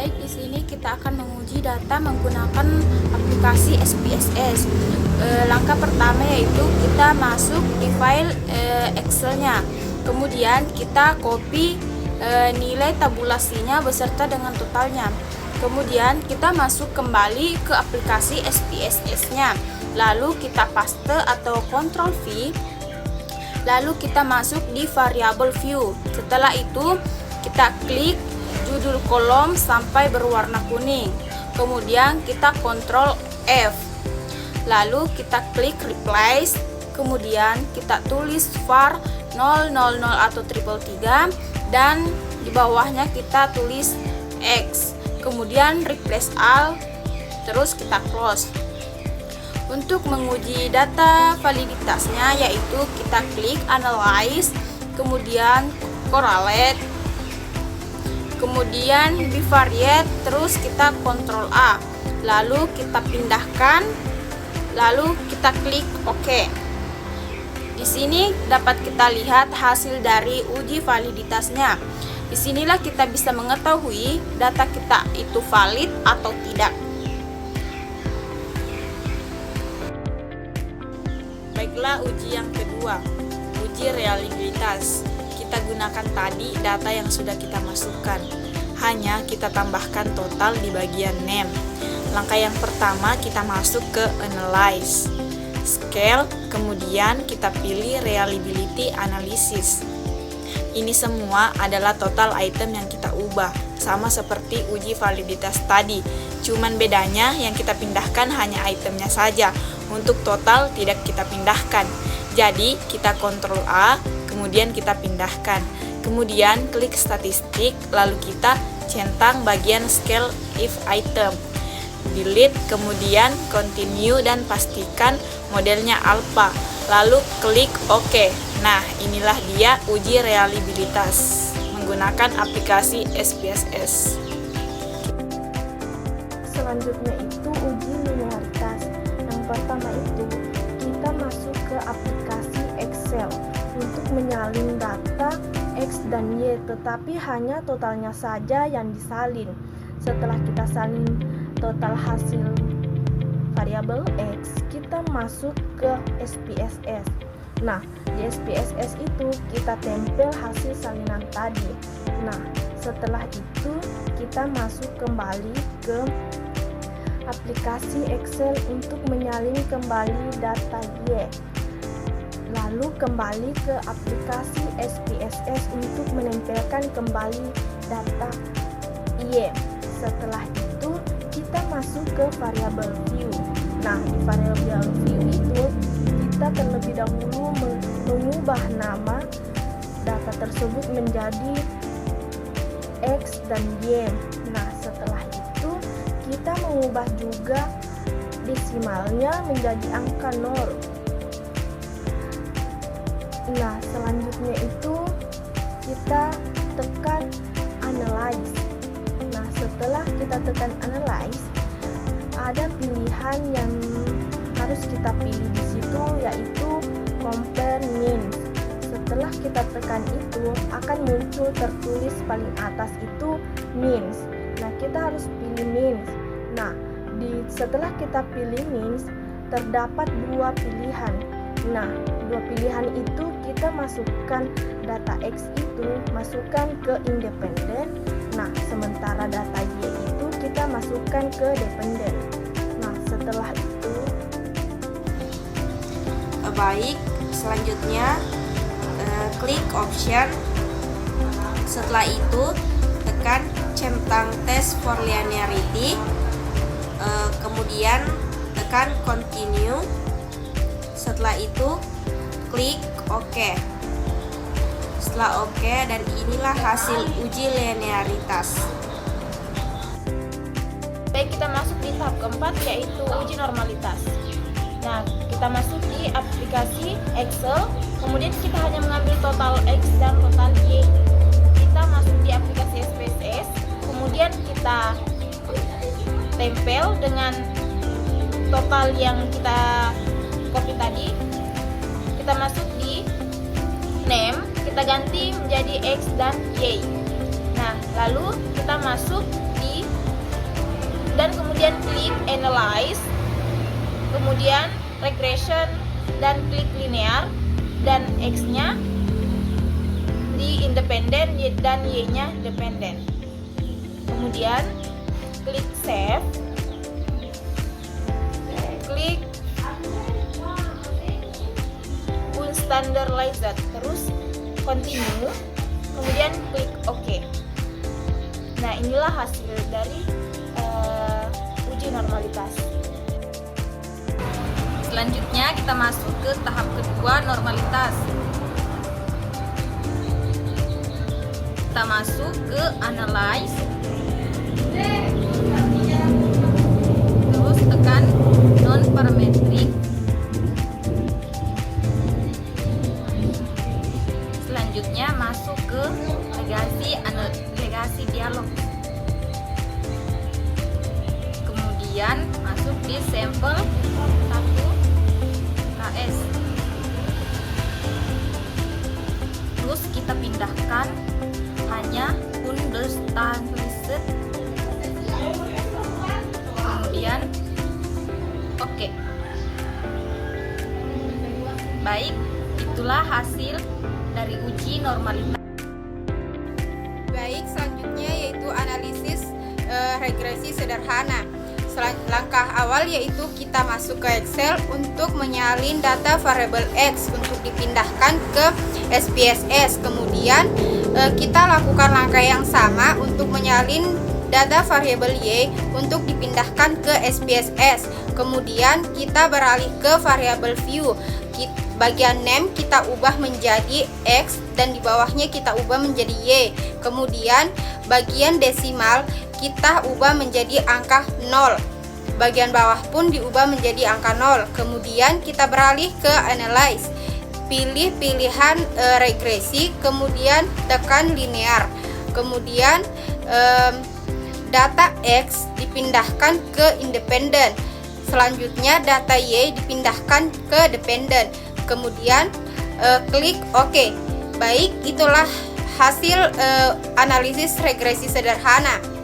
Baik, di sini kita akan menguji data menggunakan aplikasi SPSS. Langkah pertama yaitu kita masuk di file Excel-nya. Kemudian kita copy nilai tabulasinya beserta dengan totalnya. Kemudian kita masuk kembali ke aplikasi SPSS-nya. Lalu kita paste atau Ctrl V. Lalu kita masuk di variable view. Setelah itu kita klik judul kolom sampai berwarna kuning. Kemudian kita Ctrl F. Lalu kita klik replace. Kemudian kita tulis var 000 atau 333 dan di bawahnya kita tulis X. Kemudian replace all. Terus kita close. Untuk menguji data validitasnya yaitu kita klik analyze, kemudian correlate, kemudian bivariate, terus kita Ctrl A, lalu kita pindahkan, lalu kita klik OK. Di sini dapat kita lihat hasil dari uji validitasnya. Disinilah kita bisa mengetahui data kita itu valid atau tidak. Baiklah, uji yang kedua, uji reliabilitas. Kita gunakan tadi data yang sudah kita masukkan, hanya kita tambahkan total di bagian name. Langkah yang pertama kita masuk ke analyze, scale, kemudian kita pilih reliability analysis. Ini semua adalah total item yang kita ubah, sama seperti uji validitas tadi. Cuman bedanya yang kita pindahkan hanya itemnya saja. Untuk total tidak kita pindahkan. Jadi kita Ctrl A, kemudian kita pindahkan. Kemudian klik statistik, lalu kita centang bagian scale if item. Delete, kemudian continue dan pastikan modelnya alpha. Lalu klik OK. Nah, inilah dia uji reliabilitas menggunakan aplikasi SPSS. Selanjutnya itu uji linearitas. Yang pertama itu kita masuk ke aplikasi Excel untuk menyalin data X dan Y, tetapi hanya totalnya saja yang disalin. Setelah kita salin total hasil variabel X, kita masuk ke SPSS. Nah, di SPSS itu kita tempel hasil salinan tadi. Nah, setelah itu kita masuk kembali ke aplikasi Excel untuk menyalin kembali data Y. Lalu kembali ke aplikasi SPSS untuk menempelkan kembali data Y. Setelah itu kita masuk ke variabel view. Nah, di variabel view itu kita terlebih dahulu mengubah nama data tersebut menjadi X dan Y. Nah, setelah itu kita mengubah juga desimalnya menjadi angka 0. Nah, selanjutnya itu kita tekan analyze. Nah, setelah kita tekan analyze, ada pilihan yang harus kita pilih di situ, yaitu compare means. Setelah kita tekan itu akan muncul tertulis paling atas itu means. Nah, kita harus pilih means. Nah, setelah kita pilih means, terdapat dua pilihan. Nah, dua pilihan itu kita masukkan data X itu masukkan ke independen. Nah, sementara data Y itu kita masukkan ke dependen. Nah, setelah itu baik, selanjutnya klik option. Setelah itu tekan centang test for linearity, kemudian tekan continue. Setelah itu klik OK. Setelah OK, dan inilah hasil uji linearitas. Baik, kita masuk di tahap keempat yaitu uji normalitas. Nah, kita masuk di aplikasi Excel, kemudian kita hanya mengambil total X dan total Y. Kita masuk di aplikasi SPSS, kemudian kita tempel dengan total yang kita copy tadi. Kita masuk di name, kita ganti menjadi X dan Y. Nah, lalu kita masuk di dan kemudian klik analyze, kemudian regression dan klik linear, dan X-nya di independen dan Y-nya dependen. Kemudian klik save, klik unstandardized, terus continue, kemudian klik OK. Nah, inilah hasil dari uji normalitas. Selanjutnya kita masuk ke tahap kedua, normalitas. Kita masuk ke analyze, terus tekan non parametric. Selanjutnya masuk ke legasi dialog. Kemudian masuk di sampel 1 KS. Terus kita pindahkan hanya understand list. Kemudian oke. Baik, itulah hasil dari uji normalitas. Baik, selanjutnya yaitu analisis regresi sederhana. Langkah awal yaitu kita masuk ke Excel untuk menyalin data variabel X untuk dipindahkan ke SPSS. Kemudian kita lakukan langkah yang sama untuk menyalin data variabel Y untuk dipindahkan ke SPSS. Kemudian kita beralih ke variabel view. Bagian name kita ubah menjadi X dan di bawahnya kita ubah menjadi Y. Kemudian bagian desimal kita ubah menjadi angka 0. Bagian bawah pun diubah menjadi angka 0. Kemudian kita beralih ke analyze. Pilih pilihan regresi, kemudian tekan linear. Kemudian data X dipindahkan ke independen. Selanjutnya data Y dipindahkan ke dependen. Kemudian klik OK. Baik, itulah hasil analisis regresi sederhana.